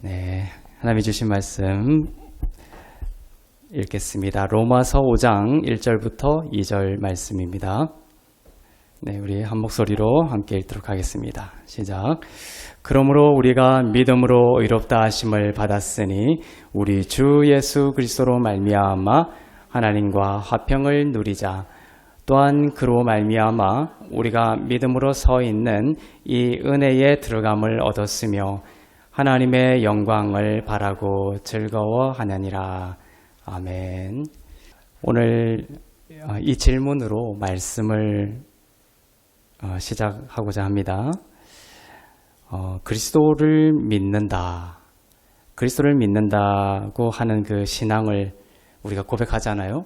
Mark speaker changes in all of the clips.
Speaker 1: 네, 하나님이 주신 말씀 읽겠습니다. 로마서 5장 1절부터 2절 말씀입니다. 네, 우리 한 목소리로 함께 읽도록 하겠습니다. 시작. 그러므로 우리가 믿음으로 의롭다 하심을 받았으니 우리 주 예수 그리스도로 말미암아 하나님과 화평을 누리자. 또한 그로 말미암아 우리가 믿음으로 서 있는 이 은혜에 들어감을 얻었으며 하나님의 영광을 바라고 즐거워하느니라. 아멘. 오늘 이 질문으로 말씀을 시작하고자 합니다. 그리스도를 믿는다. 그리스도를 믿는다고 하는 그 신앙을 우리가 고백하잖아요.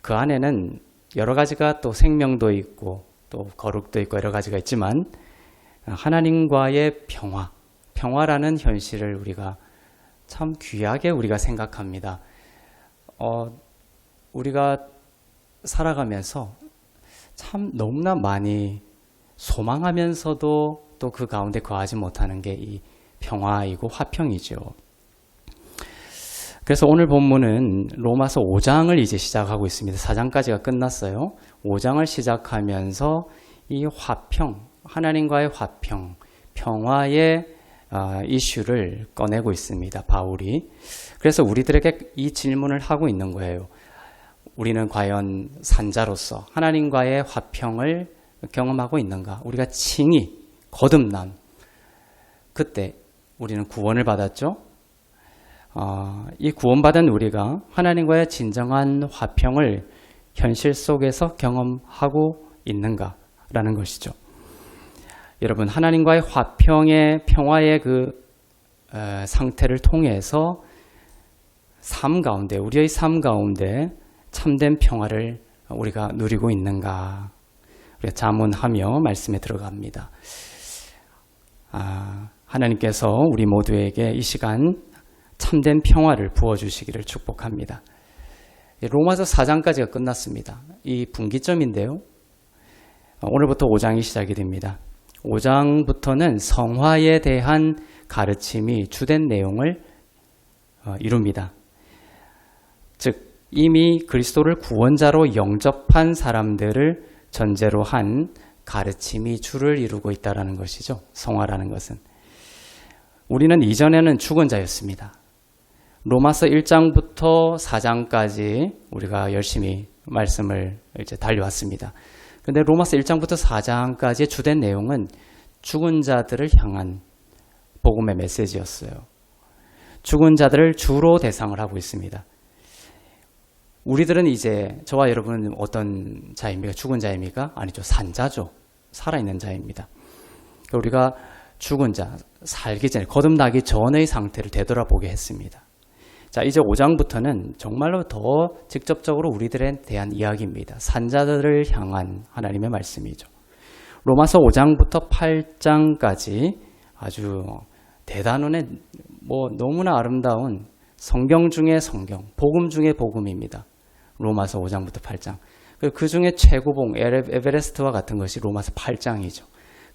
Speaker 1: 그 안에는 여러 가지가 또 생명도 있고 또 거룩도 있고 여러 가지가 있지만 하나님과의 평화라는 현실을 우리가 참 귀하게 우리가 생각합니다. 우리가 살아가면서 참 너무나 많이 소망하면서도 또 그 가운데 거하지 못하는 게 이 평화이고 화평이죠. 그래서 오늘 본문은 로마서 5장을 이제 시작하고 있습니다. 4장까지가 끝났어요. 5장을 시작하면서 이 화평, 하나님과의 화평, 평화의 이슈를 꺼내고 있습니다. 바울이. 그래서 우리들에게 이 질문을 하고 있는 거예요. 우리는 과연 산자로서 하나님과의 화평을 경험하고 있는가? 우리가 칭의, 거듭남. 그때 우리는 구원을 받았죠. 이 구원받은 우리가 하나님과의 진정한 화평을 현실 속에서 경험하고 있는가라는 것이죠. 여러분, 하나님과의 화평의 평화의 그 상태를 통해서 삶 가운데, 우리의 삶 가운데 참된 평화를 우리가 누리고 있는가? 우리가 자문하며 말씀에 들어갑니다. 하나님께서 우리 모두에게 이 시간 참된 평화를 부어주시기를 축복합니다. 로마서 4장까지가 끝났습니다. 이 분기점인데요. 오늘부터 5장이 시작이 됩니다. 5장부터는 성화에 대한 가르침이 주된 내용을 이룹니다. 즉 이미 그리스도를 구원자로 영접한 사람들을 전제로 한 가르침이 주를 이루고 있다는 것이죠. 성화라는 것은. 우리는 이전에는 죽은 자였습니다. 로마서 1장부터 4장까지 우리가 열심히 말씀을 이제 달려왔습니다. 근데 로마서 1장부터 4장까지의 주된 내용은 죽은 자들을 향한 복음의 메시지였어요. 죽은 자들을 주로 대상을 하고 있습니다. 우리들은 이제 저와 여러분은 어떤 자입니까? 죽은 자입니까? 아니죠. 산자죠. 살아있는 자입니다. 우리가 죽은 자, 살기 전에, 거듭나기 전의 상태를 되돌아보게 했습니다. 자, 이제 5장부터는 정말로 더 직접적으로 우리들에 대한 이야기입니다. 산자들을 향한 하나님의 말씀이죠. 로마서 5장부터 8장까지 아주 대단원의 너무나 아름다운 성경 중의 성경, 복음 중의 복음입니다. 로마서 5장부터 8장. 그 중에 최고봉, 에베레스트와 같은 것이 로마서 8장이죠.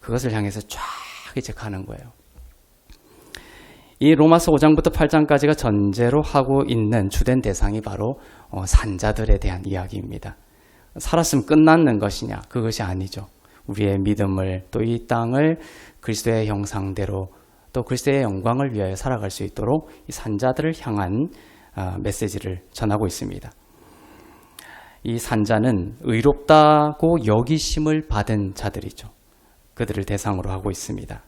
Speaker 1: 그것을 향해서 쫙 이제 가는 거예요. 이 로마서 5장부터 8장까지가 전제로 하고 있는 주된 대상이 바로 산자들에 대한 이야기입니다. 살았으면 끝났는 것이냐? 그것이 아니죠. 우리의 믿음을 또 이 땅을 그리스도의 형상대로 또 그리스도의 영광을 위하여 살아갈 수 있도록 이 산자들을 향한 메시지를 전하고 있습니다. 이 산자는 의롭다고 여기심을 받은 자들이죠. 그들을 대상으로 하고 있습니다.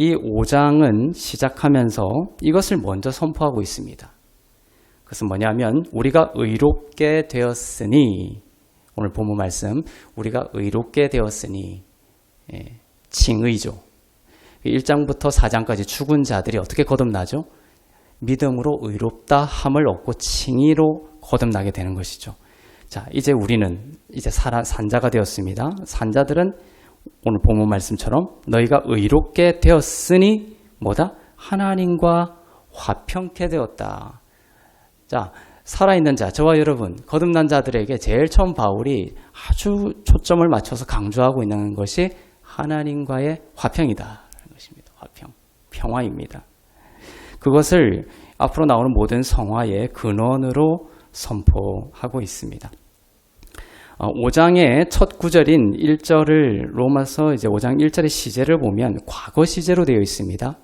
Speaker 1: 이 5장은 시작하면서 이것을 먼저 선포하고 있습니다. 그것은 뭐냐면 우리가 의롭게 되었으니, 오늘 본문 말씀, 우리가 의롭게 되었으니, 칭의죠. 1장부터 4장까지 죽은 자들이 어떻게 거듭나죠? 믿음으로 의롭다 함을 얻고 칭의로 거듭나게 되는 것이죠. 자, 이제 우리는 이제 산자가 되었습니다. 산자들은 오늘 본문 말씀처럼 너희가 의롭게 되었으니 뭐다? 하나님과 화평케 되었다. 자, 살아있는 자, 저와 여러분, 거듭난 자들에게 제일 처음 바울이 아주 초점을 맞춰서 강조하고 있는 것이 하나님과의 화평이다. 라는 것입니다. 화평, 평화입니다. 그것을 앞으로 나오는 모든 성화의 근원으로 선포하고 있습니다. 5장의 첫 구절인 1절을 로마서 이제 5장 1절의 시제를 보면 과거 시제로 되어 있습니다.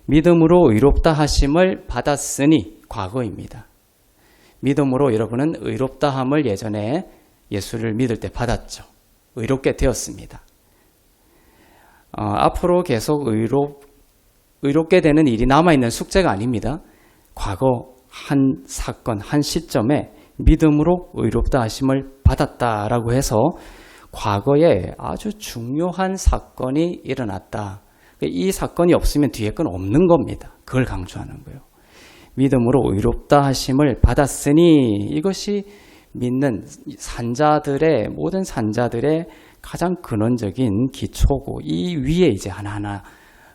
Speaker 1: 믿음으로 의롭다 하심을 받았으니 과거입니다. 믿음으로 여러분은 의롭다 함을 예전에 예수를 믿을 때 받았죠. 의롭게 되었습니다. 앞으로 계속 의롭게 되는 일이 남아있는 숙제가 아닙니다. 과거 한 사건, 한 시점에 믿음으로 의롭다 하심을 받았다라고 해서 과거에 아주 중요한 사건이 일어났다. 이 사건이 없으면 뒤에 건 없는 겁니다. 그걸 강조하는 거예요. 믿음으로 의롭다 하심을 받았으니 이것이 믿는 산자들의 모든 산자들의 가장 근원적인 기초고 이 위에 이제 하나하나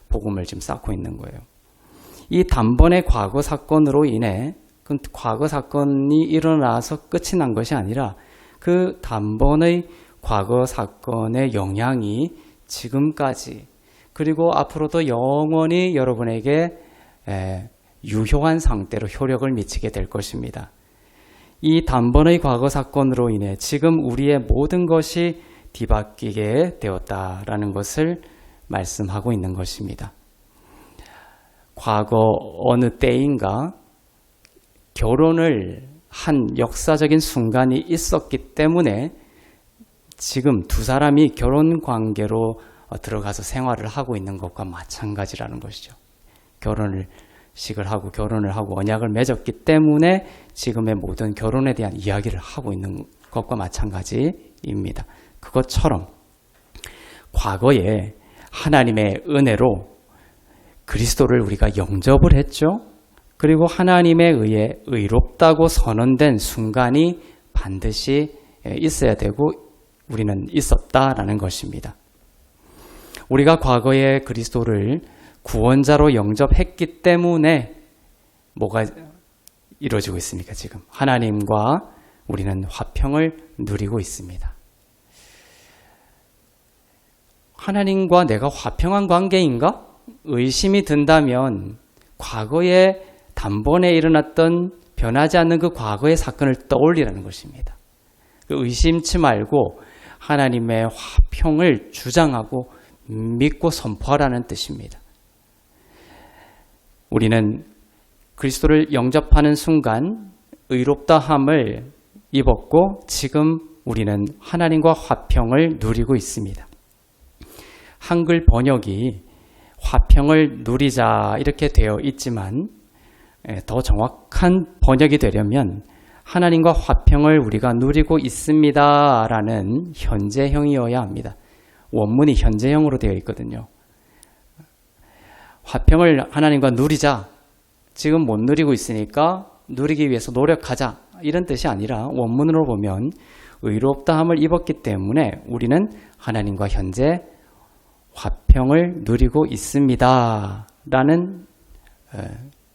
Speaker 1: 복음을 지금 쌓고 있는 거예요. 이 단번의 과거 사건으로 인해 그 과거 사건이 일어나서 끝이 난 것이 아니라 그 단번의 과거 사건의 영향이 지금까지 그리고 앞으로도 영원히 여러분에게 유효한 상태로 효력을 미치게 될 것입니다. 이 단번의 과거 사건으로 인해 지금 우리의 모든 것이 뒤바뀌게 되었다라는 것을 말씀하고 있는 것입니다. 과거 어느 때인가 결혼을 한 역사적인 순간이 있었기 때문에 지금 두 사람이 결혼 관계로 들어가서 생활을 하고 있는 것과 마찬가지라는 것이죠. 결혼을 하고 언약을 맺었기 때문에 지금의 모든 결혼에 대한 이야기를 하고 있는 것과 마찬가지입니다. 그것처럼 과거에 하나님의 은혜로 그리스도를 우리가 영접을 했죠. 그리고 하나님에 의해 의롭다고 선언된 순간이 반드시 있어야 되고 우리는 있었다라는 것입니다. 우리가 과거에 그리스도를 구원자로 영접했기 때문에 뭐가 이루어지고 있습니까? 지금 하나님과 우리는 화평을 누리고 있습니다. 하나님과 내가 화평한 관계인가? 의심이 든다면 과거에 단번에 일어났던 변하지 않는 그 과거의 사건을 떠올리라는 것입니다. 의심치 말고 하나님의 화평을 주장하고 믿고 선포하라는 뜻입니다. 우리는 그리스도를 영접하는 순간 의롭다함을 입었고 지금 우리는 하나님과 화평을 누리고 있습니다. 한글 번역이 화평을 누리자 이렇게 되어 있지만 더 정확한 번역이 되려면 하나님과 화평을 우리가 누리고 있습니다 라는 현재형이어야 합니다. 원문이 현재형으로 되어 있거든요. 화평을 하나님과 누리자. 지금 못 누리고 있으니까 누리기 위해서 노력하자. 이런 뜻이 아니라 원문으로 보면 의롭다함을 입었기 때문에 우리는 하나님과 현재 화평을 누리고 있습니다 라는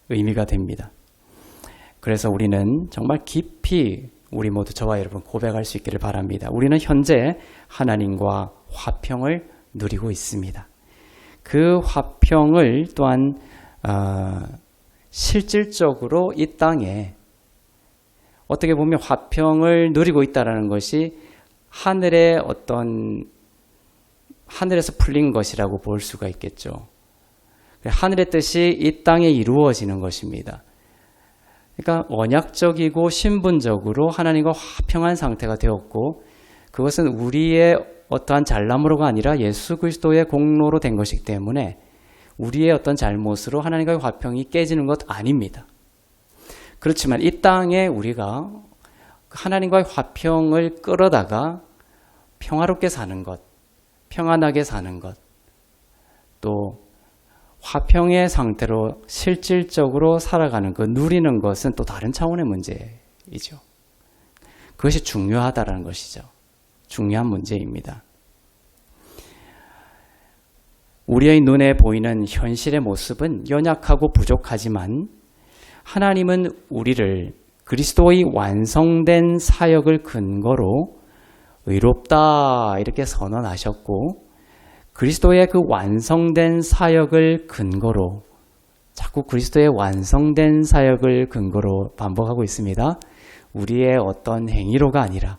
Speaker 1: 의미가 됩니다. 그래서 우리는 정말 깊이 우리 모두 저와 여러분 고백할 수 있기를 바랍니다. 우리는 현재 하나님과 화평을 누리고 있습니다. 그 화평을 또한 실질적으로 이 땅에 어떻게 보면 화평을 누리고 있다는 것이 하늘에서 풀린 것이라고 볼 수가 있겠죠. 하늘의 뜻이 이 땅에 이루어지는 것입니다. 그러니까 언약적이고 신분적으로 하나님과 화평한 상태가 되었고 그것은 우리의 어떠한 잘남으로가 아니라 예수 그리스도의 공로로 된 것이기 때문에 우리의 어떤 잘못으로 하나님과의 화평이 깨지는 것 아닙니다. 그렇지만 이 땅에 우리가 하나님과의 화평을 끌어다가 평화롭게 사는 것, 평안하게 사는 것, 또 화평의 상태로 실질적으로 살아가는 그 누리는 것은 또 다른 차원의 문제이죠. 그것이 중요하다는 것이죠. 중요한 문제입니다. 우리의 눈에 보이는 현실의 모습은 연약하고 부족하지만 하나님은 우리를 그리스도의 완성된 사역을 근거로 의롭다 이렇게 선언하셨고 그리스도의 그 완성된 사역을 근거로 자꾸 그리스도의 완성된 사역을 근거로 반복하고 있습니다. 우리의 어떤 행위로가 아니라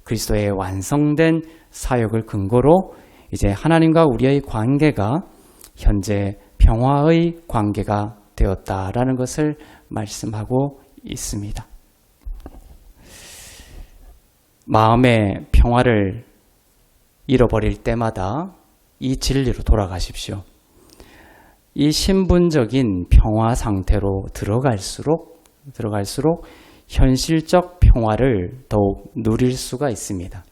Speaker 1: 그리스도의 완성된 사역을 근거로 이제 하나님과 우리의 관계가 현재 평화의 관계가 되었다라는 것을 말씀하고 있습니다. 마음의 평화를 잃어버릴 때마다 이 진리로 돌아가십시오. 이 신분적인 평화 상태로 들어갈수록 현실적 평화를 더욱 누릴 수가 있습니다.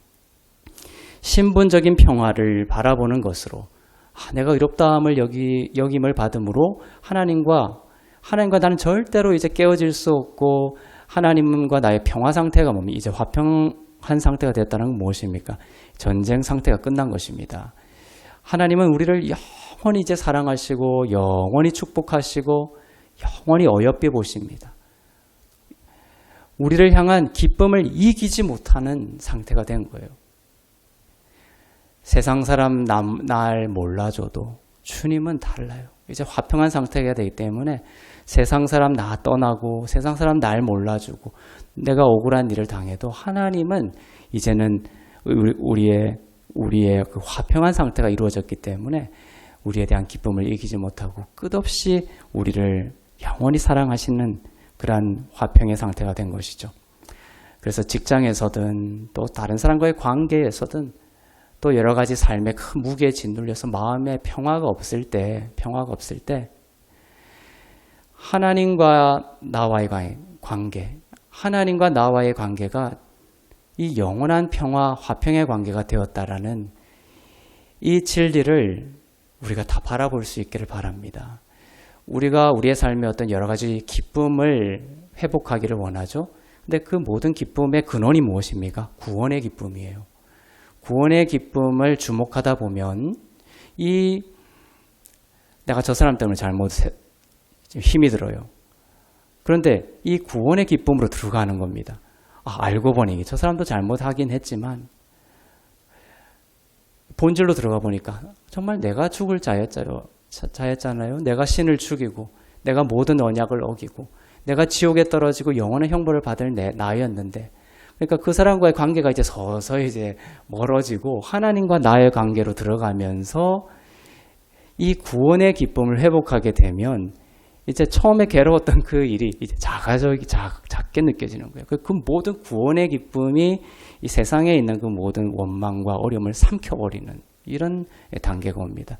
Speaker 1: 신분적인 평화를 바라보는 것으로 내가 의롭다함을 여김을 받음으로 하나님과 나는 절대로 이제 깨어질 수 없고 하나님과 나의 평화 상태가 뭡니까? 이제 화평한 상태가 됐다는 건 무엇입니까? 전쟁 상태가 끝난 것입니다. 하나님은 우리를 영원히 이제 사랑하시고 영원히 축복하시고 영원히 어여삐 보십니다. 우리를 향한 기쁨을 이기지 못하는 상태가 된 거예요. 세상 사람 날 몰라줘도 주님은 달라요. 이제 화평한 상태가 되기 때문에 세상 사람 나 떠나고 세상 사람 날 몰라주고 내가 억울한 일을 당해도 하나님은 이제는 우리의 그 화평한 상태가 이루어졌기 때문에 우리에 대한 기쁨을 이기지 못하고 끝없이 우리를 영원히 사랑하시는 그러한 화평의 상태가 된 것이죠. 그래서 직장에서든 또 다른 사람과의 관계에서든 또 여러 가지 삶의 큰 무게에 짓눌려서 마음의 평화가 없을 때 하나님과 나와의 관계가 이 영원한 평화, 화평의 관계가 되었다라는 이 진리를 우리가 다 바라볼 수 있기를 바랍니다. 우리가 우리의 삶에 어떤 여러 가지 기쁨을 회복하기를 원하죠. 근데 그 모든 기쁨의 근원이 무엇입니까? 구원의 기쁨이에요. 구원의 기쁨을 주목하다 보면 내가 저 사람 때문에 힘이 들어요. 그런데 이 구원의 기쁨으로 들어가는 겁니다. 알고 보니 저 사람도 잘못하긴 했지만 본질로 들어가 보니까 정말 내가 죽을 자였잖아요. 내가 신을 죽이고 내가 모든 언약을 어기고 내가 지옥에 떨어지고 영원의 형벌을 받을 나였는데 그러니까 그 사람과의 관계가 이제 서서히 이제 멀어지고 하나님과 나의 관계로 들어가면서 이 구원의 기쁨을 회복하게 되면 이제 처음에 괴로웠던 그 일이 이제 작게 느껴지는 거예요. 그 모든 구원의 기쁨이 이 세상에 있는 그 모든 원망과 어려움을 삼켜버리는 이런 단계가 옵니다.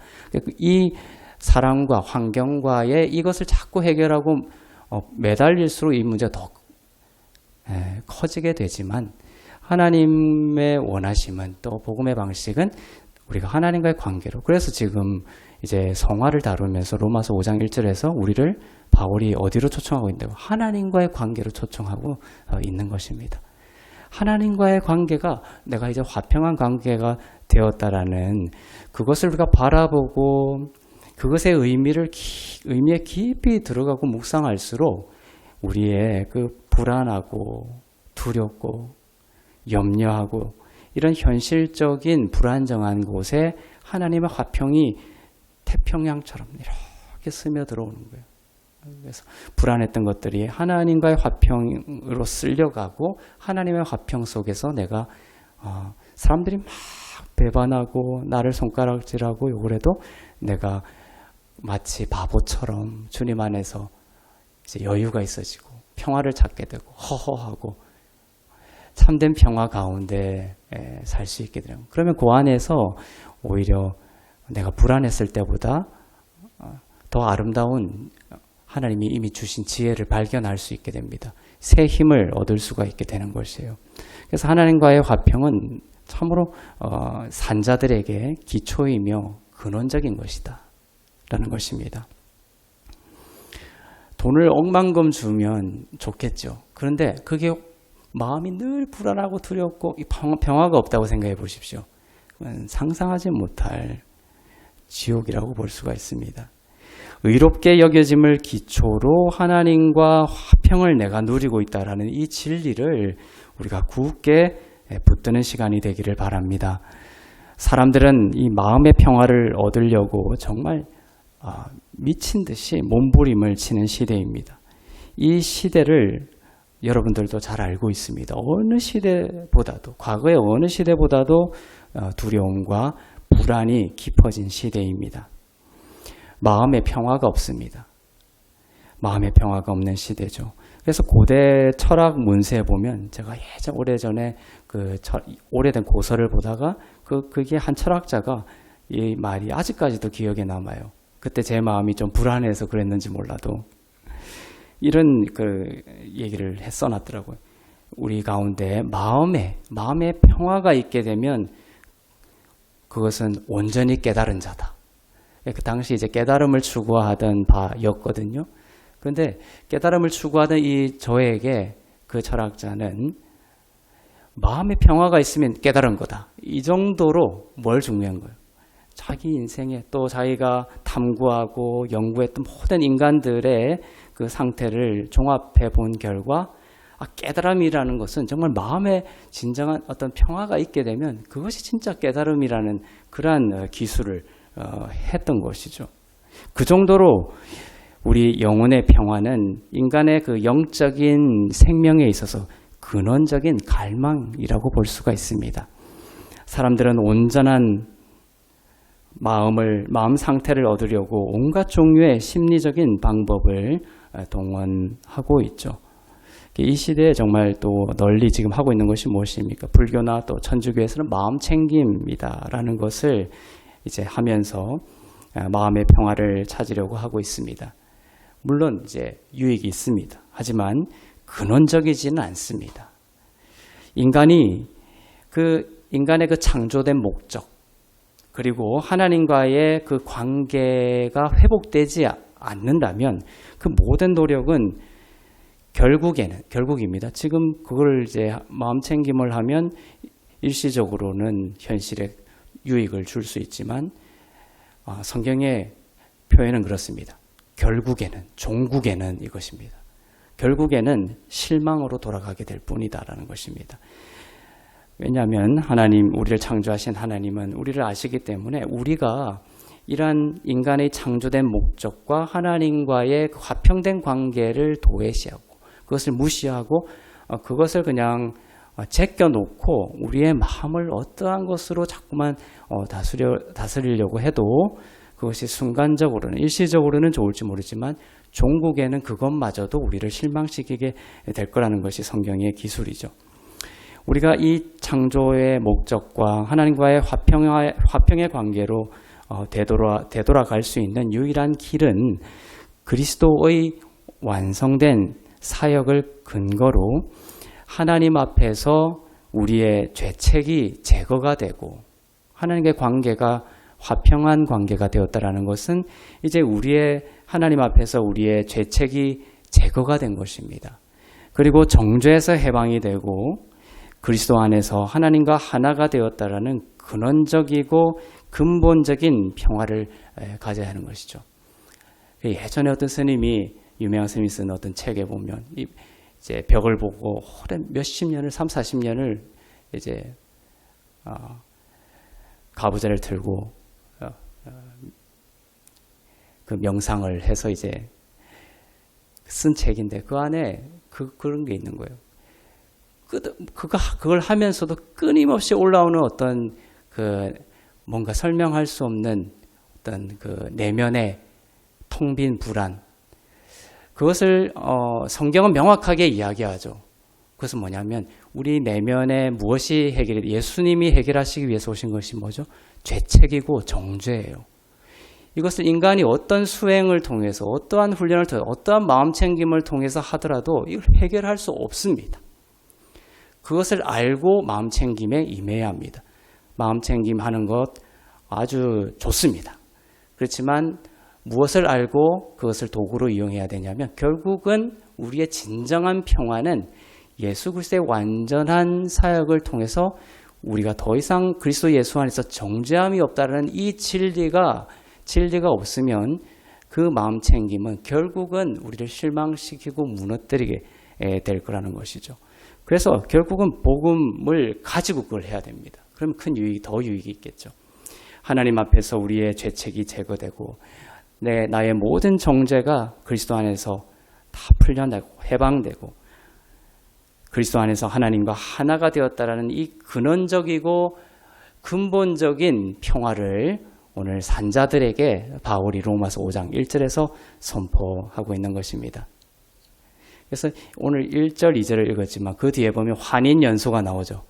Speaker 1: 이 사람과 환경과의 이것을 자꾸 해결하고 매달릴수록 이 문제가 더 커지게 되지만 하나님의 원하심은 또 복음의 방식은 우리가 하나님과의 관계로 그래서 지금 이제 성화를 다루면서 로마서 5장 1절에서 우리를 바울이 어디로 초청하고 있는데 하나님과의 관계로 초청하고 있는 것입니다. 하나님과의 관계가 내가 이제 화평한 관계가 되었다라는 그것을 우리가 바라보고 그것의 의미에 깊이 들어가고 묵상할수록 우리의 그 불안하고 두렵고 염려하고 이런 현실적인 불안정한 곳에 하나님의 화평이 태평양처럼 이렇게 스며들어오는 거예요. 그래서 불안했던 것들이 하나님과의 화평으로 쓸려가고 하나님의 화평 속에서 내가 사람들이 막 배반하고 나를 손가락질하고 욕을 해도 내가 마치 바보처럼 주님 안에서 이제 여유가 있어지고 평화를 찾게 되고 허허하고 참된 평화 가운데 살 수 있게 되는 거예요. 그러면 그 안에서 오히려 내가 불안했을 때보다 더 아름다운 하나님이 이미 주신 지혜를 발견할 수 있게 됩니다. 새 힘을 얻을 수가 있게 되는 것이에요. 그래서 하나님과의 화평은 참으로 산자들에게 기초이며 근원적인 것이다 라는 것입니다. 돈을 억만금 주면 좋겠죠. 그런데 그게 마음이 늘 불안하고 두렵고 평화가 없다고 생각해 보십시오. 그건 상상하지 못할 지옥이라고 볼 수가 있습니다. 의롭게 여겨짐을 기초로 하나님과 화평을 내가 누리고 있다라는 이 진리를 우리가 굳게 붙드는 시간이 되기를 바랍니다. 사람들은 이 마음의 평화를 얻으려고 정말 미친 듯이 몸부림을 치는 시대입니다. 이 시대를 여러분들도 잘 알고 있습니다. 어느 시대보다도, 과거의 어느 시대보다도 두려움과 불안이 깊어진 시대입니다. 마음의 평화가 없습니다. 마음의 평화가 없는 시대죠. 그래서 고대 철학 문세에 보면 제가 오래전에 오래된 고서를 보다가 그게 한 철학자가 이 말이 아직까지도 기억에 남아요. 그때 제 마음이 좀 불안해서 그랬는지 몰라도 이런 얘기를 써놨더라고요. 우리 가운데 마음의 평화가 있게 되면 그것은 온전히 깨달은 자다. 그 당시 이제 깨달음을 추구하던 바였거든요. 그런데 깨달음을 추구하던 저에게 그 철학자는 마음의 평화가 있으면 깨달은 거다. 이 정도로 뭘 중요한 거예요. 자기 인생에 또 자기가 탐구하고 연구했던 모든 인간들의 그 상태를 종합해 본 결과 깨달음이라는 것은 정말 마음에 진정한 어떤 평화가 있게 되면 그것이 진짜 깨달음이라는 그러한 기술을 했던 것이죠. 그 정도로 우리 영혼의 평화는 인간의 그 영적인 생명에 있어서 근원적인 갈망이라고 볼 수가 있습니다. 사람들은 온전한 마음 상태를 얻으려고 온갖 종류의 심리적인 방법을 동원하고 있죠. 이 시대에 정말 또 널리 지금 하고 있는 것이 무엇입니까? 불교나 또 천주교에서는 마음 챙김이다라는 것을 이제 하면서 마음의 평화를 찾으려고 하고 있습니다. 물론 이제 유익이 있습니다. 하지만 근원적이지는 않습니다. 인간의 그 창조된 목적, 그리고 하나님과의 그 관계가 회복되지 않는다면 그 모든 노력은 결국입니다. 지금 그걸 이제 마음 챙김을 하면 일시적으로는 현실에 유익을 줄 수 있지만 성경의 표현은 그렇습니다. 종국에는 이것입니다. 결국에는 실망으로 돌아가게 될 뿐이다라는 것입니다. 왜냐하면 우리를 창조하신 하나님은 우리를 아시기 때문에 우리가 이러한 인간의 창조된 목적과 하나님과의 화평된 관계를 도외시하고 그것을 무시하고 그것을 그냥 제껴놓고 우리의 마음을 어떠한 것으로 자꾸만 다스리려고 해도 그것이 순간적으로는 일시적으로는 좋을지 모르지만 종국에는 그것마저도 우리를 실망시키게 될 거라는 것이 성경의 기술이죠. 우리가 이 창조의 목적과 하나님과의 화평의 관계로 되돌아갈 수 있는 유일한 길은 그리스도의 완성된 사역을 근거로 하나님 앞에서 우리의 죄책이 제거가 되고 하나님의 관계가 화평한 관계가 되었다라는 것은 이제 하나님 앞에서 우리의 죄책이 제거가 된 것입니다. 그리고 정죄에서 해방이 되고 그리스도 안에서 하나님과 하나가 되었다라는 근원적이고 근본적인 평화를 가져야 하는 것이죠. 예전에 어떤 스님이 유명한 스님이 쓴 어떤 책에 보면 이제 벽을 보고 몇십 년을 30-40년을 이제 가부좌를 들고 그 명상을 해서 이제 쓴 책인데 그 안에 그런 게 있는 거예요. 그걸 하면서도 끊임없이 올라오는 어떤 뭔가 설명할 수 없는 어떤 내면의 텅 빈 불안. 그것을 성경은 명확하게 이야기하죠. 그것은 뭐냐면 우리 내면에 무엇이 예수님이 해결하시기 위해서 오신 것이 뭐죠? 죄책이고 정죄예요. 이것을 인간이 어떤 수행을 통해서 어떠한 훈련을 통해서 어떠한 마음챙김을 통해서 하더라도 이걸 해결할 수 없습니다. 그것을 알고 마음챙김에 임해야 합니다. 마음챙김 하는 것 아주 좋습니다. 그렇지만 무엇을 알고 그것을 도구로 이용해야 되냐면 결국은 우리의 진정한 평화는 예수 그리스도의 완전한 사역을 통해서 우리가 더 이상 그리스도 예수 안에서 정죄함이 없다는 이 진리가 없으면 그 마음챙김은 결국은 우리를 실망시키고 무너뜨리게 될 거라는 것이죠. 그래서 결국은 복음을 가지고 그걸 해야 됩니다. 그럼 더 유익이 있겠죠. 하나님 앞에서 우리의 죄책이 제거되고 나의 모든 정죄가 그리스도 안에서 다 풀려나고 해방되고 그리스도 안에서 하나님과 하나가 되었다라는 이 근원적이고 근본적인 평화를 오늘 산자들에게 바울이 로마서 5장 1절에서 선포하고 있는 것입니다. 그래서 오늘 1절, 2절을 읽었지만 그 뒤에 보면 환인 연소가 나오죠.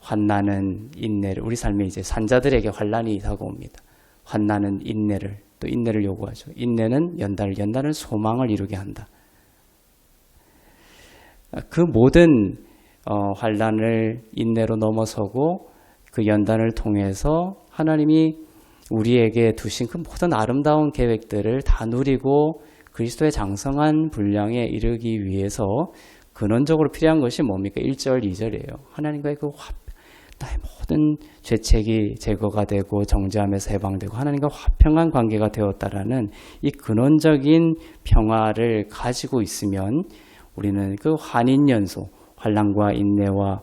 Speaker 1: 환난은 인내를, 우리 삶에 이제 산자들에게 환난이 다가옵니다. 환난은 인내를, 또 인내를 요구하죠. 인내는 연단을, 연단은 소망을 이루게 한다. 그 모든 환난을 인내로 넘어서고 그 연단을 통해서 하나님이 우리에게 두신 그 모든 아름다운 계획들을 다 누리고 그리스도의 장성한 분량에 이르기 위해서 근원적으로 필요한 것이 뭡니까? 1절, 2절이에요. 하나님과의 나의 모든 죄책이 제거가 되고 정죄함에서 해방되고 하나님과 화평한 관계가 되었다라는 이 근원적인 평화를 가지고 있으면 우리는 그 환인연소, 환난과 인내와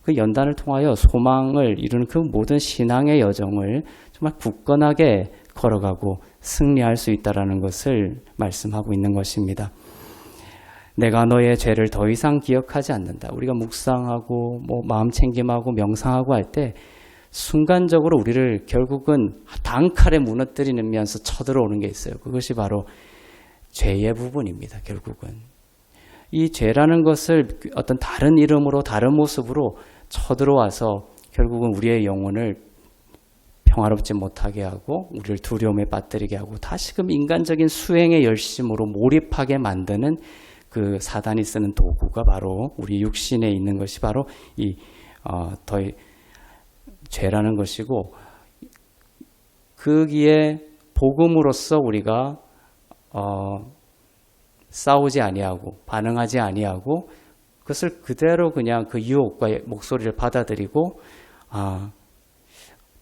Speaker 1: 그 연단을 통하여 소망을 이루는 그 모든 신앙의 여정을 정말 굳건하게 걸어가고 승리할 수 있다는 것을 말씀하고 있는 것입니다. 내가 너의 죄를 더 이상 기억하지 않는다. 우리가 묵상하고 마음 챙김하고 명상하고 할 때 순간적으로 우리를 결국은 단칼에 무너뜨리면서 쳐들어오는 게 있어요. 그것이 바로 죄의 부분입니다. 결국은. 이 죄라는 것을 어떤 다른 이름으로 다른 모습으로 쳐들어와서 결국은 우리의 영혼을 평화롭지 못하게 하고 우리를 두려움에 빠뜨리게 하고 다시금 인간적인 수행의 열심으로 몰입하게 만드는 그 사단이 쓰는 도구가 바로 우리 육신에 있는 것이 바로 이 죄라는 것이고 거기에 복음으로써 우리가 싸우지 아니하고 반응하지 아니하고 그것을 그대로 그냥 그 유혹과 목소리를 받아들이고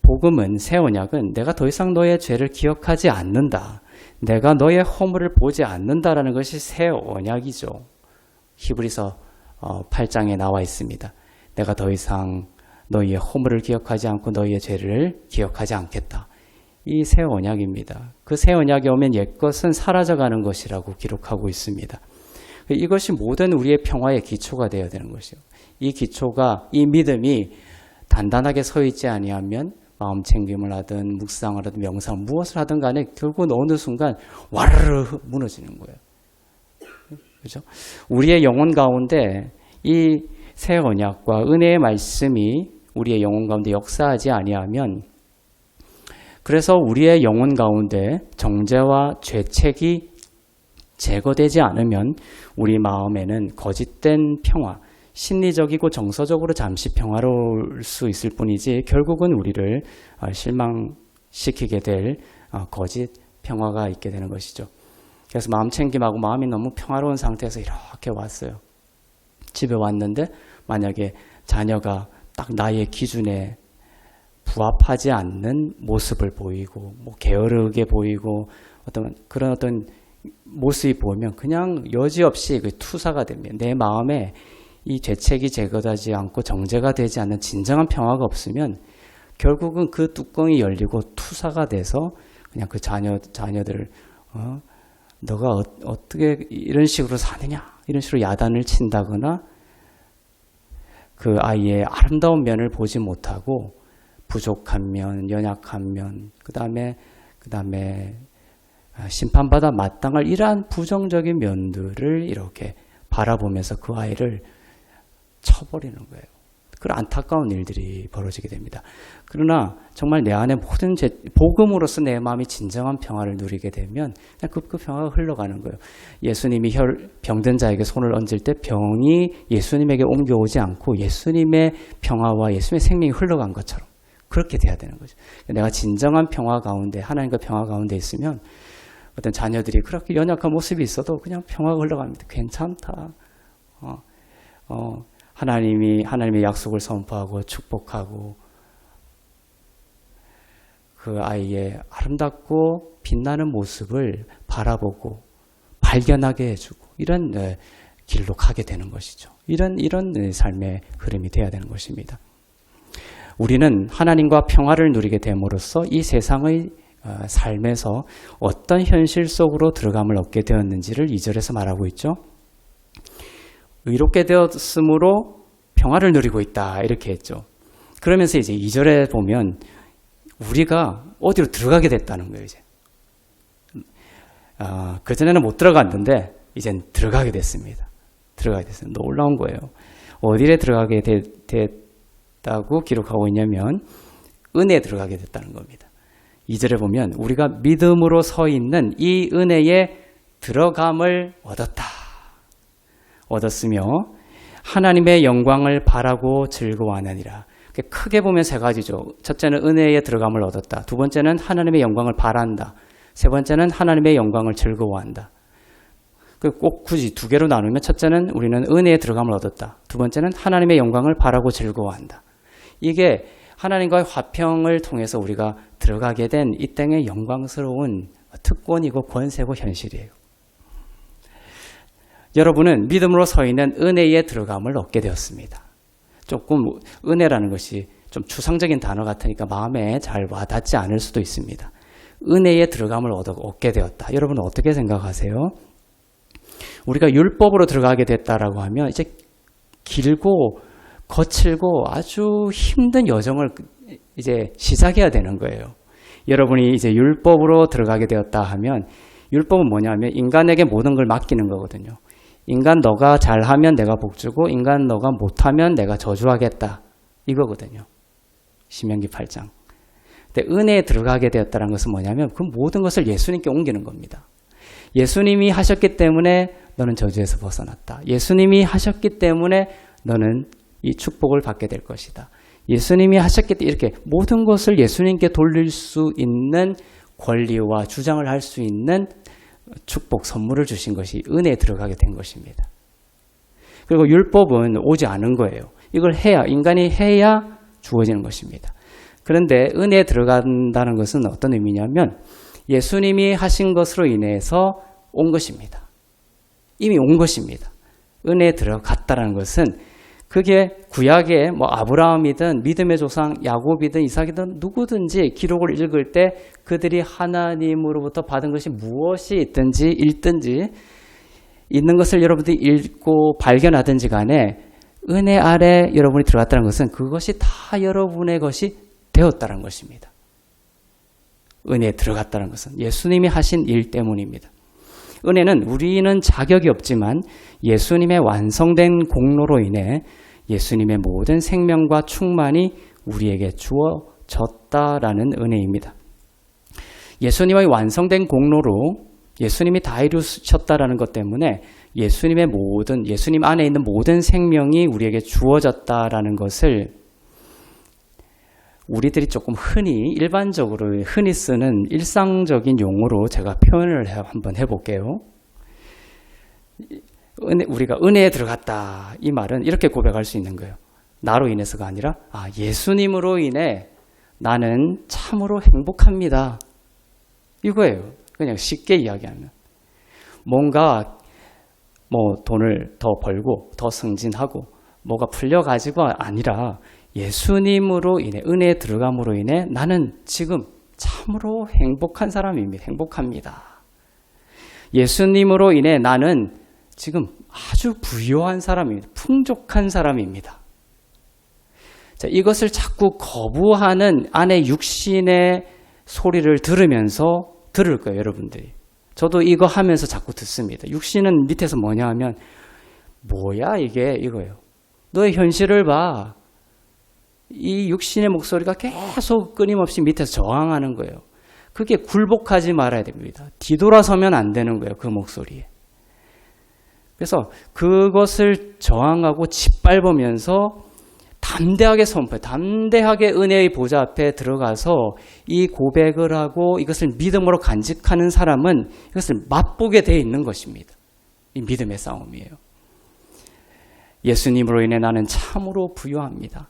Speaker 1: 복음은 새 언약은 내가 더 이상 너의 죄를 기억하지 않는다. 내가 너의 허물을 보지 않는다라는 것이 새 언약이죠. 히브리서 8장에 나와 있습니다. 내가 더 이상 너희의 허물을 기억하지 않고 너희의 죄를 기억하지 않겠다. 이 새 언약입니다. 그 새 언약이 오면 옛것은 사라져가는 것이라고 기록하고 있습니다. 이것이 모든 우리의 평화의 기초가 되어야 되는 것이요. 이 기초가, 이 믿음이 단단하게 서 있지 아니하면 마음 챙김을 하든 묵상을 하든 명상 무엇을 하든 간에 결국은 어느 순간 와르르 무너지는 거예요. 그렇죠? 우리의 영혼 가운데 이 새 언약과 은혜의 말씀이 우리의 영혼 가운데 역사하지 아니하면 그래서 우리의 영혼 가운데 정죄와 죄책이 제거되지 않으면 우리 마음에는 거짓된 평화, 심리적이고 정서적으로 잠시 평화로울 수 있을 뿐이지 결국은 우리를 실망시키게 될 거짓 평화가 있게 되는 것이죠. 그래서 마음 챙김하고 마음이 너무 평화로운 상태에서 이렇게 왔어요. 집에 왔는데 만약에 자녀가 딱 나의 기준에 부합하지 않는 모습을 보이고 게으르게 보이고 그런 모습이 보이면 그냥 여지없이 그 투사가 되면 내 마음에 이 죄책이 제거되지 않고 정죄가 되지 않는 진정한 평화가 없으면 결국은 그 뚜껑이 열리고 투사가 돼서 그냥 그 자녀들을 너가 어떻게 이런 식으로 사느냐 이런 식으로 야단을 친다거나 그 아이의 아름다운 면을 보지 못하고 부족한 면, 연약한 면, 그 다음에 심판받아 마땅할 이러한 부정적인 면들을 이렇게 바라보면서 그 아이를 쳐버리는 거예요. 그런 안타까운 일들이 벌어지게 됩니다. 그러나 정말 내 안에 모든 복음으로서 내 마음이 진정한 평화를 누리게 되면 그 평화가 흘러가는 거예요. 예수님이 병든 자에게 손을 얹을 때 병이 예수님에게 옮겨오지 않고 예수님의 평화와 예수님의 생명이 흘러간 것처럼 그렇게 돼야 되는 거죠. 내가 진정한 평화 가운데 하나님과 평화 가운데 있으면 어떤 자녀들이 그렇게 연약한 모습이 있어도 그냥 평화가 흘러갑니다. 괜찮다. 하나님의 약속을 선포하고 축복하고 그 아이의 아름답고 빛나는 모습을 바라보고 발견하게 해주고 이런 길로 가게 되는 것이죠. 이런 삶의 흐름이 되어야 되는 것입니다. 우리는 하나님과 평화를 누리게 됨으로써 이 세상의 삶에서 어떤 현실 속으로 들어감을 얻게 되었는지를 2절에서 말하고 있죠. 의롭게 되었으므로 평화를 누리고 있다 이렇게 했죠. 그러면서 이제 2절에 보면 우리가 어디로 들어가게 됐다는 거예요. 이제 그전에는 못 들어갔는데 이젠 들어가게 됐습니다. 들어가게 됐어요. 놀라운 거예요. 어디에 들어가게 됐다고 기록하고 있냐면 은혜에 들어가게 됐다는 겁니다. 2절에 보면 우리가 믿음으로 서 있는 이 은혜에 들어감을 얻었으며 하나님의 영광을 바라고 즐거워하느니라. 크게 보면 세 가지죠. 첫째는 은혜에 들어감을 얻었다. 두 번째는 하나님의 영광을 바란다. 세 번째는 하나님의 영광을 즐거워한다. 꼭 굳이 두 개로 나누면 첫째는 우리는 은혜에 들어감을 얻었다. 두 번째는 하나님의 영광을 바라고 즐거워한다. 이게 하나님과의 화평을 통해서 우리가 들어가게 된 이 땅의 영광스러운 특권이고 권세고 현실이에요. 여러분은 믿음으로 서 있는 은혜에 들어감을 얻게 되었습니다. 조금 은혜라는 것이 좀 추상적인 단어 같으니까 마음에 잘 와닿지 않을 수도 있습니다. 은혜에 들어감을 얻게 되었다. 여러분은 어떻게 생각하세요? 우리가 율법으로 들어가게 됐다라고 하면 이제 길고 거칠고 아주 힘든 여정을 이제 시작해야 되는 거예요. 여러분이 이제 율법으로 들어가게 되었다 하면 율법은 뭐냐면 인간에게 모든 걸 맡기는 거거든요. 인간 너가 잘하면 내가 복주고 인간 너가 못하면 내가 저주하겠다. 이거거든요. 신명기 8장. 근데 은혜에 들어가게 되었다는 것은 뭐냐면 그 모든 것을 예수님께 옮기는 겁니다. 예수님이 하셨기 때문에 너는 저주에서 벗어났다. 예수님이 하셨기 때문에 너는 이 축복을 받게 될 것이다. 예수님이 하셨기 때문에 이렇게 모든 것을 예수님께 돌릴 수 있는 권리와 주장을 할 수 있는 축복, 선물을 주신 것이 은혜에 들어가게 된 것입니다. 그리고 율법은 오지 않은 거예요. 이걸 해야, 인간이 해야 주어지는 것입니다. 그런데 은혜에 들어간다는 것은 어떤 의미냐면 예수님이 하신 것으로 인해서 온 것입니다. 이미 온 것입니다. 은혜에 들어갔다는 것은 그게 구약의 아브라함이든 믿음의 조상 야곱이든 이삭이든 누구든지 기록을 읽을 때 그들이 하나님으로부터 받은 것이 무엇이 있든지 읽든지 있는 것을 여러분들이 읽고 발견하든지 간에 은혜 아래 여러분이 들어갔다는 것은 그것이 다 여러분의 것이 되었다는 것입니다. 은혜에 들어갔다는 것은 예수님이 하신 일 때문입니다. 은혜는 우리는 자격이 없지만 예수님의 완성된 공로로 인해 예수님의 모든 생명과 충만이 우리에게 주어졌다라는 은혜입니다. 예수님의 완성된 공로로 예수님이 다 이루셨다라는 것 때문에 예수님 안에 있는 모든 생명이 우리에게 주어졌다라는 것을 우리들이 조금 일반적으로 흔히 쓰는 일상적인 용어로 제가 표현을 한번 해볼게요. 우리가 은혜에 들어갔다. 이 말은 이렇게 고백할 수 있는 거예요. 나로 인해서가 아니라 예수님으로 인해 나는 참으로 행복합니다. 이거예요. 그냥 쉽게 이야기하면. 뭔가 돈을 더 벌고 더 승진하고 뭐가 풀려가지고 아니라 예수님으로 인해 은혜에 들어감으로 인해 나는 지금 참으로 행복한 사람입니다. 행복합니다. 예수님으로 인해 나는 지금 아주 부유한 사람입니다. 풍족한 사람입니다. 자, 이것을 자꾸 거부하는 안의 육신의 소리를 들으면서 들을 거예요, 여러분들이. 저도 이거 하면서 자꾸 듣습니다. 육신은 밑에서 뭐냐 하면 뭐야 이게 이거예요. 너의 현실을 봐. 이 육신의 목소리가 계속 끊임없이 밑에서 저항하는 거예요. 그게 굴복하지 말아야 됩니다. 뒤돌아서면 안 되는 거예요. 그 목소리에. 그래서 그것을 저항하고 짓밟으면서 담대하게 선포해, 담대하게 은혜의 보좌 앞에 들어가서 이 고백을 하고 이것을 믿음으로 간직하는 사람은 이것을 맛보게 되어 있는 것입니다. 이 믿음의 싸움이에요. 예수님으로 인해 나는 참으로 부유합니다.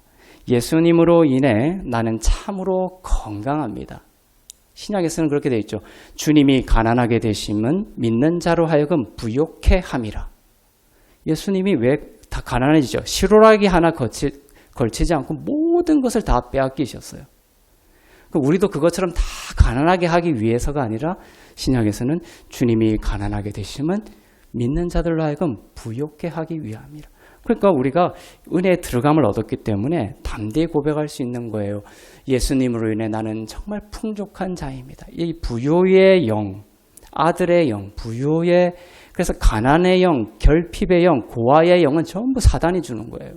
Speaker 1: 예수님으로 인해 나는 참으로 건강합니다. 신약에서는 그렇게 되어 있죠. 주님이 가난하게 되심은 믿는 자로 하여금 부욕해 함이라. 예수님이 왜 다 가난해지죠? 실오라기 하나 걸치지 않고 모든 것을 다 빼앗기셨어요. 우리도 그것처럼 다 가난하게 하기 위해서가 아니라 신약에서는 주님이 가난하게 되심은 믿는 자들로 하여금 부욕해 하기 위함이라. 그러니까 우리가 은혜에 들어감을 얻었기 때문에 담대히 고백할 수 있는 거예요. 예수님으로 인해 나는 정말 풍족한 자입니다. 이 부요의 영, 아들의 영, 부요의, 그래서 가난의 영, 결핍의 영, 고아의 영은 전부 사단이 주는 거예요.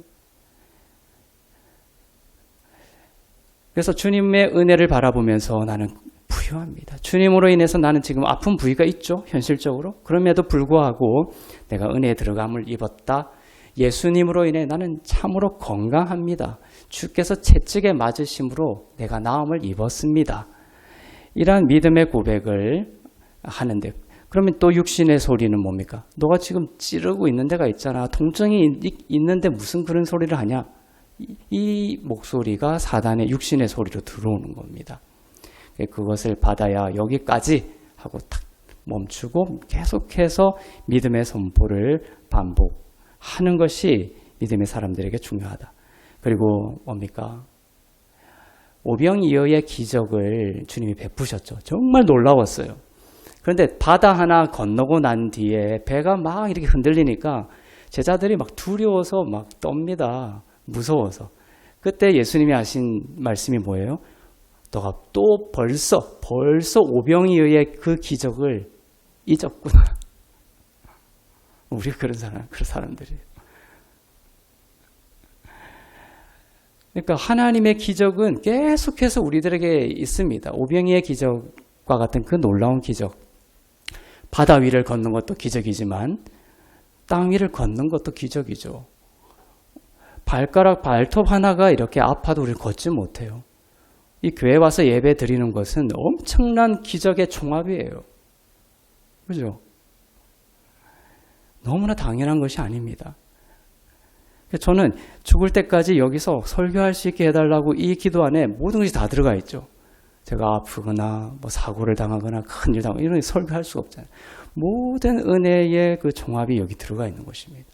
Speaker 1: 그래서 주님의 은혜를 바라보면서 나는 부유합니다. 주님으로 인해서 나는 지금 아픈 부위가 있죠, 현실적으로. 그럼에도 불구하고 내가 은혜에 들어감을 입었다. 예수님으로 인해 나는 참으로 건강합니다. 주께서 채찍에 맞으심으로 내가 나음을 입었습니다. 이러한 믿음의 고백을 하는데, 그러면 또 육신의 소리는 뭡니까? 너가 지금 찌르고 있는 데가 있잖아. 통증이 있는데 무슨 그런 소리를 하냐? 이 목소리가 사단의 육신의 소리로 들어오는 겁니다. 그것을 받아야 여기까지 하고 탁 멈추고 계속해서 믿음의 선포를 반복하는 것이 믿음의 사람들에게 중요하다. 그리고 뭡니까? 오병이어의 기적을 주님이 베푸셨죠. 정말 놀라웠어요. 그런데 바다 하나 건너고 난 뒤에 배가 막 이렇게 흔들리니까 제자들이 막 두려워서 막 떱니다. 무서워서. 그때 예수님이 하신 말씀이 뭐예요? 너가 또 벌써 오병이어의 그 기적을 잊었구나. 우리가 그런 사람들이에요. 그러니까 하나님의 기적은 계속해서 우리들에게 있습니다. 오병이의 기적과 같은 그 놀라운 기적. 바다 위를 걷는 것도 기적이지만 땅 위를 걷는 것도 기적이죠. 발톱 하나가 이렇게 아파도 우리는 걷지 못해요. 이 교회 와서 예배 드리는 것은 엄청난 기적의 종합이에요. 그죠? 너무나 당연한 것이 아닙니다. 저는 죽을 때까지 여기서 설교할 수 있게 해달라고 이 기도 안에 모든 것이 다 들어가 있죠. 제가 아프거나 뭐 사고를 당하거나 큰일 당하거나 이런 설교할 수가 없잖아요. 모든 은혜의 그 종합이 여기 들어가 있는 것입니다.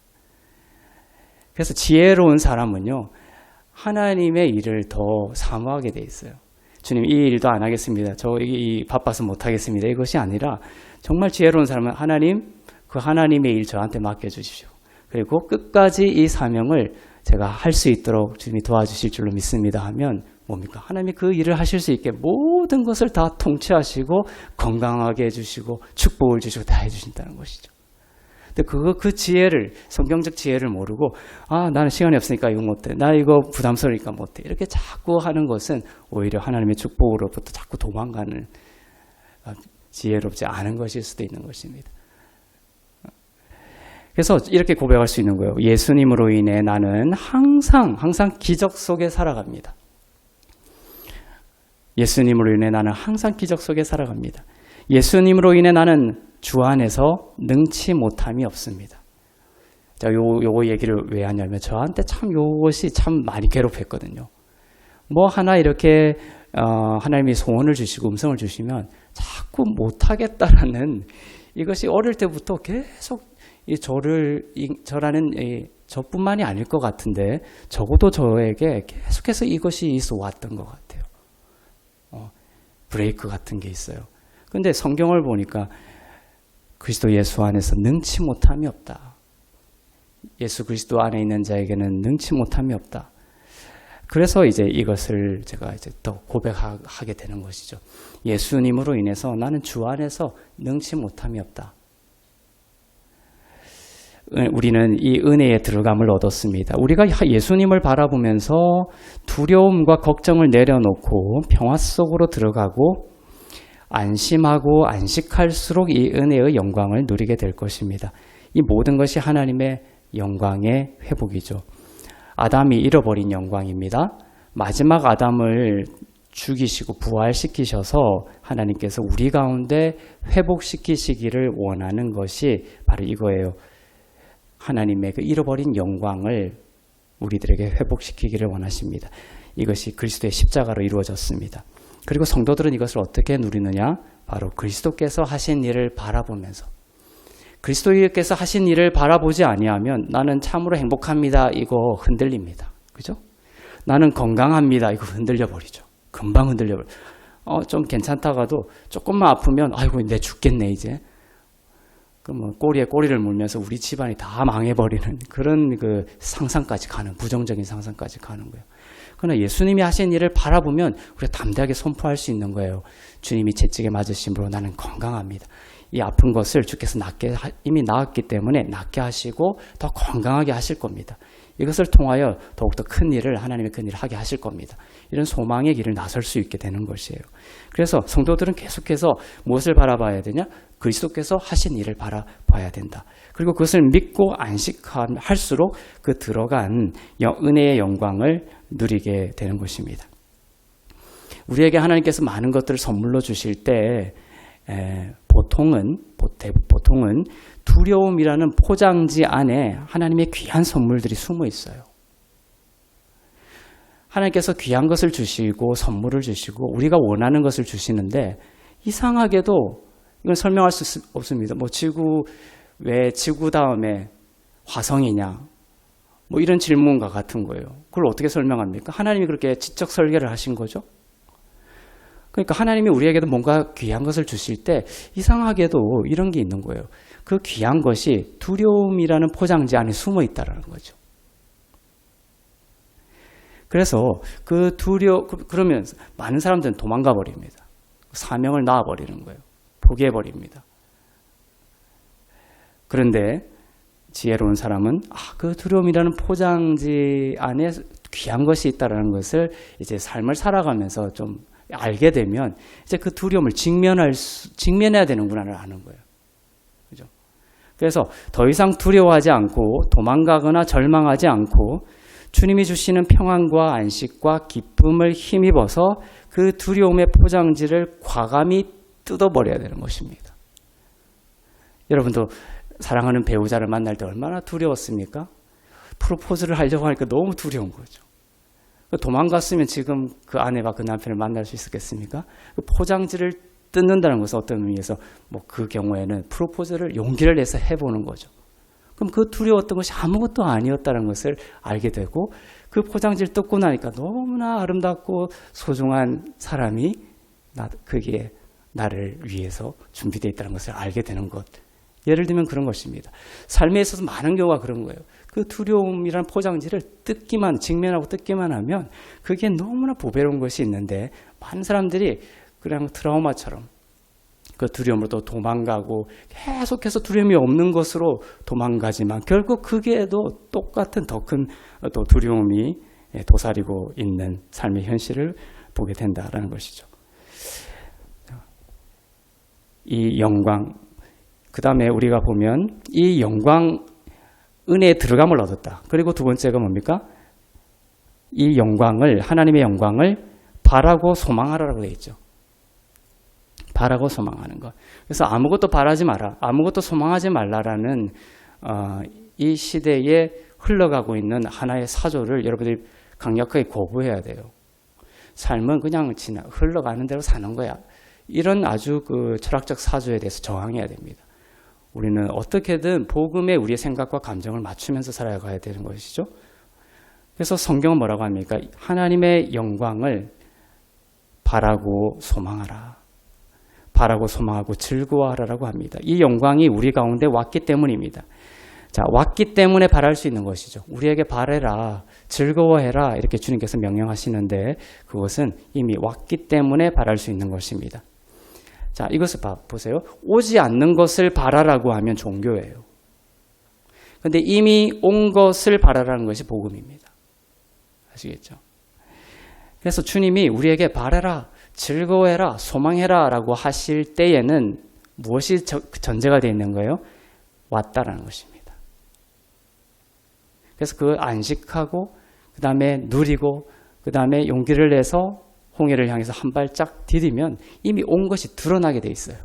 Speaker 1: 그래서 지혜로운 사람은요, 하나님의 일을 더 사모하게 돼 있어요. 주님, 이 일도 안 하겠습니다. 저 바빠서 못 하겠습니다. 이것이 아니라 정말 지혜로운 사람은 하나님, 그 하나님의 일 저한테 맡겨주십시오. 그리고 끝까지 이 사명을 제가 할 수 있도록 주님이 도와주실 줄로 믿습니다 하면 뭡니까? 하나님이 그 일을 하실 수 있게 모든 것을 다 통치하시고 건강하게 해주시고 축복을 주시고 다 해주신다는 것이죠. 근데 그 지혜를, 성경적 지혜를 모르고, 나는 시간이 없으니까 이거 못해. 나 이거 부담스러우니까 못해. 이렇게 자꾸 하는 것은 오히려 하나님의 축복으로부터 자꾸 도망가는, 지혜롭지 않은 것일 수도 있는 것입니다. 그래서 이렇게 고백할 수 있는 거예요. 예수님으로 인해 나는 항상 기적 속에 살아갑니다. 예수님으로 인해 나는 항상 기적 속에 살아갑니다. 예수님으로 인해 나는 주 안에서 능치 못함이 없습니다. 제가 요거 얘기를 왜 하냐면 저한테 참 요것이 참 많이 괴롭혔거든요. 뭐 하나 이렇게 하나님이 소원을 주시고 음성을 주시면 자꾸 못하겠다라는, 이것이 어릴 때부터 계속 저라는 저뿐만이 아닐 것 같은데 적어도 저에게 계속해서 이것이 있어 왔던 것 같아요. 브레이크 같은 게 있어요. 근데 성경을 보니까 그리스도 예수 안에서 능치 못함이 없다. 예수 그리스도 안에 있는 자에게는 능치 못함이 없다. 그래서 이제 이것을 제가 이제 더 고백하게 되는 것이죠. 예수님으로 인해서 나는 주 안에서 능치 못함이 없다. 우리는 이 은혜에 들어감을 얻었습니다. 우리가 예수님을 바라보면서 두려움과 걱정을 내려놓고 평화 속으로 들어가고 안심하고 안식할수록 이 은혜의 영광을 누리게 될 것입니다. 이 모든 것이 하나님의 영광의 회복이죠. 아담이 잃어버린 영광입니다. 마지막 아담을 죽이시고 부활시키셔서 하나님께서 우리 가운데 회복시키시기를 원하는 것이 바로 이거예요. 하나님의 그 잃어버린 영광을 우리들에게 회복시키기를 원하십니다. 이것이 그리스도의 십자가로 이루어졌습니다. 그리고 성도들은 이것을 어떻게 누리느냐? 바로 그리스도께서 하신 일을 바라보면서. 그리스도께서 하신 일을 바라보지 아니하면 나는 참으로 행복합니다. 이거 흔들립니다. 그죠? 나는 건강합니다. 이거 흔들려 버리죠. 금방 흔들려버려. 좀 괜찮다가도 조금만 아프면 아이고 내 죽겠네 이제. 그러면 꼬리에 꼬리를 물면서 우리 집안이 다 망해버리는 그런 그 상상까지 가는, 부정적인 상상까지 가는 거예요. 그러나 예수님이 하신 일을 바라보면 우리가 담대하게 선포할 수 있는 거예요. 주님이 채찍에 맞으심으로 나는 건강합니다. 이 아픈 것을 주께서 이미 나았기 때문에 낫게 하시고 더 건강하게 하실 겁니다. 이것을 통하여 더욱더 큰 일을, 하나님의 큰 일을 하게 하실 겁니다. 이런 소망의 길을 나설 수 있게 되는 것이에요. 그래서 성도들은 계속해서 무엇을 바라봐야 되냐? 그리스도께서 하신 일을 바라봐야 된다. 그리고 그것을 믿고 안식할수록 그 들어간 은혜의 영광을 누리게 되는 것입니다. 우리에게 하나님께서 많은 것들을 선물로 주실 때 보통은 두려움이라는 포장지 안에 하나님의 귀한 선물들이 숨어 있어요. 하나님께서 귀한 것을 주시고 선물을 주시고 우리가 원하는 것을 주시는데 이상하게도 이건 설명할 수 없습니다. 왜 지구 다음에 화성이냐? 뭐 이런 질문과 같은 거예요. 그걸 어떻게 설명합니까? 하나님이 그렇게 지적 설계를 하신 거죠. 그러니까 하나님이 우리에게도 뭔가 귀한 것을 주실 때 이상하게도 이런 게 있는 거예요. 그 귀한 것이 두려움이라는 포장지 안에 숨어 있다는 거죠. 그래서 그러면 많은 사람들은 도망가 버립니다. 사명을 놔 버리는 거예요. 포기해 버립니다. 그런데 지혜로운 사람은 그 두려움이라는 포장지 안에 귀한 것이 있다는 것을 이제 삶을 살아가면서 좀 알게 되면 이제 그 두려움을 직면해야 되는구나를 아는 거예요. 그죠? 그래서 더 이상 두려워하지 않고 도망가거나 절망하지 않고 주님이 주시는 평안과 안식과 기쁨을 힘입어서 그 두려움의 포장지를 과감히 뜯어버려야 되는 것입니다. 여러분도 사랑하는 배우자를 만날 때 얼마나 두려웠습니까? 프로포즈를 하려고 하니까 너무 두려운 거죠. 도망갔으면 지금 그 아내와 그 남편을 만날 수 있었겠습니까? 그 포장지를 뜯는다는 것은 어떤 의미에서 그 경우에는 프로포즈를 용기를 내서 해보는 거죠. 그럼 그 두려웠던 것이 아무것도 아니었다는 것을 알게 되고 그 포장지를 뜯고 나니까 너무나 아름답고 소중한 사람이 그게 나를 위해서 준비되어 있다는 것을 알게 되는 것. 예를 들면 그런 것입니다. 삶에 있어서 많은 경우가 그런 거예요. 그 두려움이라는 포장지를 직면하고 뜯기만 하면 그게 너무나 보배로운 것이 있는데 많은 사람들이 그냥 트라우마처럼 그 도망으로 또 도망가고 계속해서 두려움이 없는 것으로 도망가지만 결국 그게도 똑같은 더 큰 또 두려움이 도사리고 있는 삶의 현실을 보게 된다라는 것이죠. 이 영광, 그 다음에 우리가 보면 이 영광, 은혜에 들어감을 얻었다. 그리고 두 번째가 뭡니까? 이 영광을, 하나님의 영광을 바라고 소망하라고 되어 있죠. 바라고 소망하는 것. 그래서 아무것도 바라지 마라, 아무것도 소망하지 말라라는 이 시대에 흘러가고 있는 하나의 사조를 여러분들이 강력하게 거부해야 돼요. 삶은 그냥 흘러가는 대로 사는 거야. 이런 아주 그 철학적 사조에 대해서 저항해야 됩니다. 우리는 어떻게든 복음에 우리의 생각과 감정을 맞추면서 살아가야 되는 것이죠. 그래서 성경은 뭐라고 합니까? 하나님의 영광을 바라고 소망하라. 바라고 소망하고 즐거워하라라고 합니다. 이 영광이 우리 가운데 왔기 때문입니다. 자, 왔기 때문에 바랄 수 있는 것이죠. 우리에게 바래라, 즐거워해라 이렇게 주님께서 명령하시는데 그것은 이미 왔기 때문에 바랄 수 있는 것입니다. 자, 이것을 보세요. 오지 않는 것을 바라라고 하면 종교예요. 그런데 이미 온 것을 바라라는 것이 복음입니다. 아시겠죠? 그래서 주님이 우리에게 바라라, 즐거워해라, 소망해라 라고 하실 때에는 무엇이 전제가 되어 있는 거예요? 왔다라는 것입니다. 그래서 그 안식하고 그 다음에 누리고 그 다음에 용기를 내서 홍해를 향해서 한 발짝 디디면 이미 온 것이 드러나게 돼 있어요.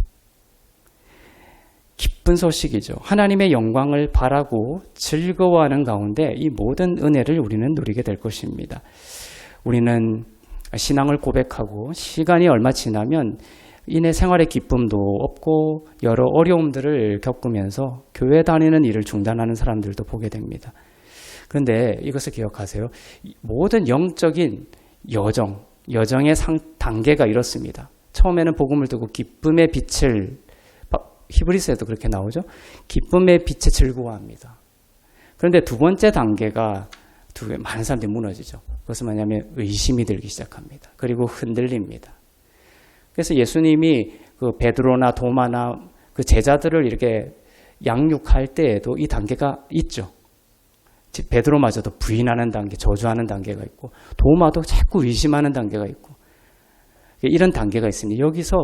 Speaker 1: 기쁜 소식이죠. 하나님의 영광을 바라고 즐거워하는 가운데 이 모든 은혜를 우리는 누리게 될 것입니다. 우리는 신앙을 고백하고 시간이 얼마 지나면 이내 생활의 기쁨도 없고 여러 어려움들을 겪으면서 교회 다니는 일을 중단하는 사람들도 보게 됩니다. 그런데 이것을 기억하세요. 모든 영적인 여정, 여정의 단계가 이렇습니다. 처음에는 복음을 듣고 기쁨의 빛을, 히브리서에도 그렇게 나오죠. 기쁨의 빛에 즐거워합니다. 그런데 두 번째 단계가 많은 사람들이 무너지죠. 그것은 뭐냐면 의심이 들기 시작합니다. 그리고 흔들립니다. 그래서 예수님이 그 베드로나 도마나 그 제자들을 이렇게 양육할 때에도 이 단계가 있죠. 베드로마저도 부인하는 단계, 저주하는 단계가 있고 도마도 자꾸 의심하는 단계가 있고 이런 단계가 있습니다. 여기서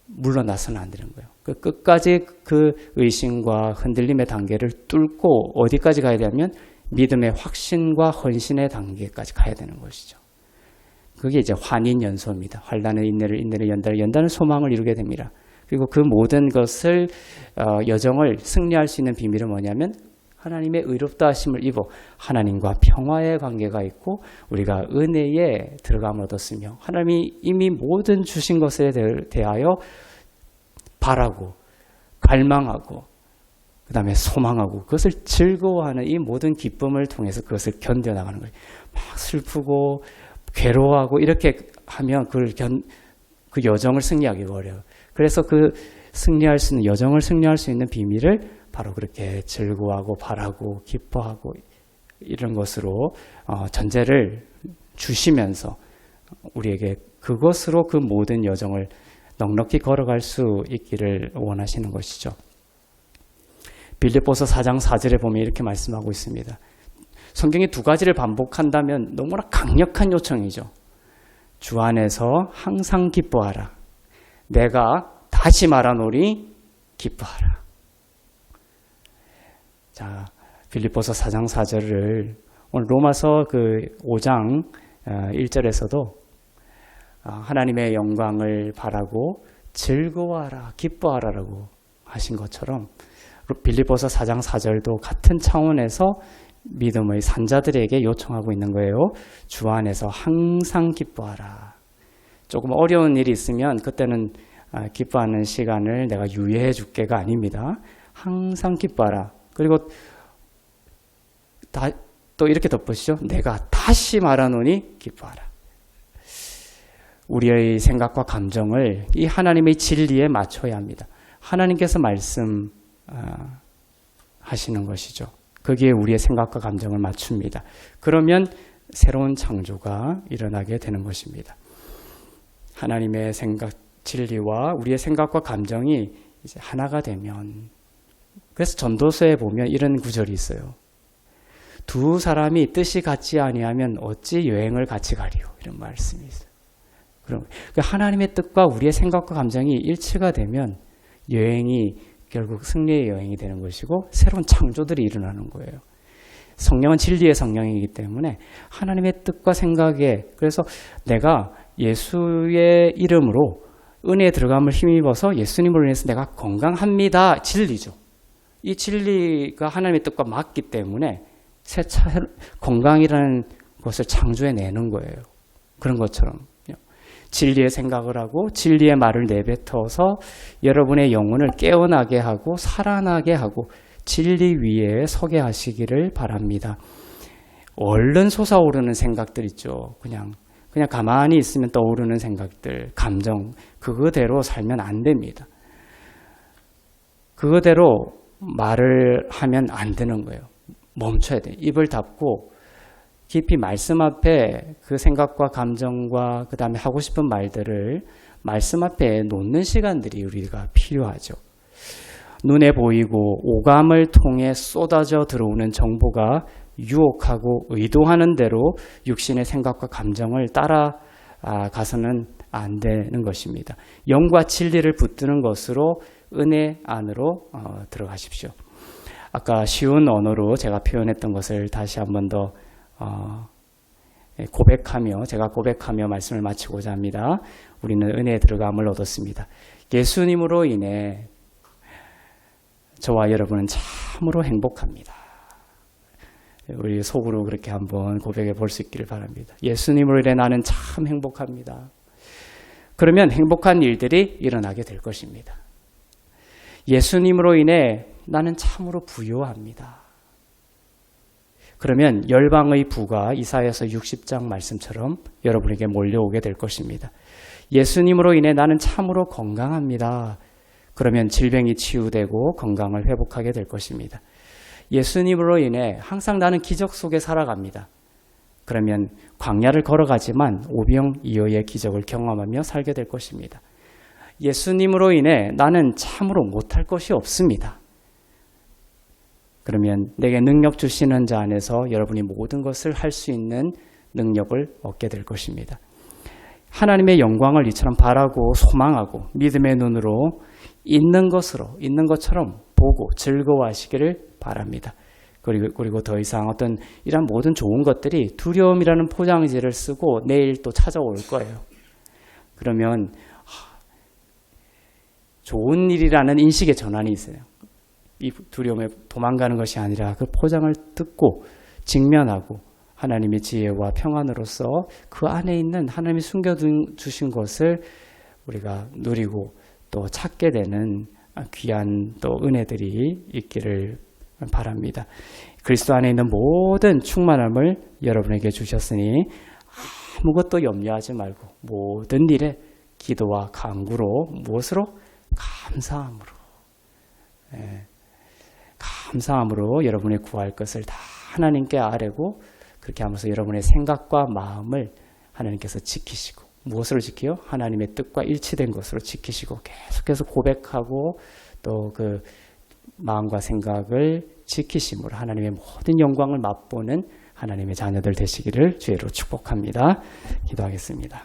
Speaker 1: 물러나서는 안 되는 거예요. 끝까지 그 의심과 흔들림의 단계를 뚫고 어디까지 가야 되냐면 믿음의 확신과 헌신의 단계까지 가야 되는 것이죠. 그게 이제 환인연소입니다. 환난은 인내를, 인내를 연단을, 연단은 소망을 이루게 됩니다. 그리고 그 모든 것을 여정을 승리할 수 있는 비밀은 뭐냐면 하나님의 의롭다 하심을 입어 하나님과 평화의 관계가 있고 우리가 은혜에 들어감을 얻었으며 하나님이 이미 모든 주신 것에 대하여 바라고 갈망하고 그 다음에 소망하고 그것을 즐거워하는 이 모든 기쁨을 통해서 그것을 견뎌나가는 거예요. 막 슬프고 괴로워하고 이렇게 하면 그 여정을 승리하기가 어려워요. 그래서 그 승리할 수 있는 여정을 승리할 수 있는 비밀을 바로 그렇게 즐거워하고 바라고 기뻐하고 이런 것으로 전제를 주시면서 우리에게 그것으로 그 모든 여정을 넉넉히 걸어갈 수 있기를 원하시는 것이죠. 빌립보서 4장 4절에 보면 이렇게 말씀하고 있습니다. 성경이 두 가지를 반복한다면 너무나 강력한 요청이죠. 주 안에서 항상 기뻐하라. 내가 다시 말하노니 기뻐하라. 자, 빌립보서 4장 4절을 오늘 로마서 그 5장 1절에서도 하나님의 영광을 바라고 즐거워하라, 기뻐하라라고 하신 것처럼 빌립보서 4장 4절도 같은 차원에서 믿음의 산자들에게 요청하고 있는 거예요. 주 안에서 항상 기뻐하라. 조금 어려운 일이 있으면 그때는 기뻐하는 시간을 내가 유예해 줄게가 아닙니다. 항상 기뻐하라. 그리고 또 이렇게 덧붙이죠. 내가 다시 말하노니 기뻐하라. 우리의 생각과 감정을 이 하나님의 진리에 맞춰야 합니다. 하나님께서 말씀하시는 것이죠. 거기에 우리의 생각과 감정을 맞춥니다. 그러면 새로운 창조가 일어나게 되는 것입니다. 하나님의 생각, 진리와 우리의 생각과 감정이 이제 하나가 되면, 그래서 전도서에 보면 이런 구절이 있어요. 두 사람이 뜻이 같지 아니하면 어찌 여행을 같이 가리요, 이런 말씀이 있어요. 그럼 하나님의 뜻과 우리의 생각과 감정이 일치가 되면 여행이 결국 승리의 여행이 되는 것이고 새로운 창조들이 일어나는 거예요. 성령은 진리의 성령이기 때문에 하나님의 뜻과 생각에, 그래서 내가 예수의 이름으로 은혜에 들어감을 힘입어서 예수님으로 인해서 내가 건강합니다. 진리죠. 이 진리가 하나님의 뜻과 맞기 때문에 건강이라는 것을 창조해내는 거예요. 그런 것처럼 진리의 생각을 하고 진리의 말을 내뱉어서 여러분의 영혼을 깨어나게 하고 살아나게 하고 진리 위에 서게 하시기를 바랍니다. 얼른 솟아오르는 생각들 있죠. 그냥 가만히 있으면 떠오르는 생각들, 감정, 그거대로 살면 안 됩니다. 그거대로 말을 하면 안 되는 거예요. 멈춰야 돼요. 입을 닫고 깊이 말씀 앞에 그 생각과 감정과 그 다음에 하고 싶은 말들을 말씀 앞에 놓는 시간들이 우리가 필요하죠. 눈에 보이고 오감을 통해 쏟아져 들어오는 정보가 유혹하고 의도하는 대로 육신의 생각과 감정을 따라가서는 안 되는 것입니다. 영과 진리를 붙드는 것으로 은혜 안으로 들어가십시오. 아까 쉬운 언어로 제가 표현했던 것을 다시 한 번 더 제가 고백하며 말씀을 마치고자 합니다. 우리는 은혜에 들어감을 얻었습니다. 예수님으로 인해 저와 여러분은 참으로 행복합니다. 우리 속으로 그렇게 한번 고백해 볼 수 있기를 바랍니다. 예수님으로 인해 나는 참 행복합니다. 그러면 행복한 일들이 일어나게 될 것입니다. 예수님으로 인해 나는 참으로 부유합니다. 그러면 열방의 부가 이사야서 60장 말씀처럼 여러분에게 몰려오게 될 것입니다. 예수님으로 인해 나는 참으로 건강합니다. 그러면 질병이 치유되고 건강을 회복하게 될 것입니다. 예수님으로 인해 항상 나는 기적 속에 살아갑니다. 그러면 광야를 걸어가지만 오병이어의 기적을 경험하며 살게 될 것입니다. 예수님으로 인해 나는 참으로 못할 것이 없습니다. 그러면 내게 능력 주시는 자 안에서 여러분이 모든 것을 할 수 있는 능력을 얻게 될 것입니다. 하나님의 영광을 이처럼 바라고 소망하고 믿음의 눈으로 있는 것처럼 보고 즐거워하시기를 바랍니다. 그리고 더 이상 어떤 이런 모든 좋은 것들이 두려움이라는 포장지를 쓰고 내일 또 찾아올 거예요. 그러면 좋은 일이라는 인식의 전환이 있어요. 이 두려움에 도망가는 것이 아니라 그 포장을 뜯고 직면하고 하나님의 지혜와 평안으로서 그 안에 있는 하나님이 숨겨주신 것을 우리가 누리고 또 찾게 되는 귀한 또 은혜들이 있기를 바랍니다. 그리스도 안에 있는 모든 충만함을 여러분에게 주셨으니 아무것도 염려하지 말고 모든 일에 기도와 간구로 무엇으로? 감사함으로. 감사함으로 여러분이 구할 것을 다 하나님께 아뢰고 그렇게 하면서 여러분의 생각과 마음을 하나님께서 지키시고 무엇으로 지키요? 하나님의 뜻과 일치된 것으로 지키시고 계속해서 고백하고 또 그 마음과 생각을 지키심으로 하나님의 모든 영광을 맛보는 하나님의 자녀들 되시기를 주의로 축복합니다. 기도하겠습니다.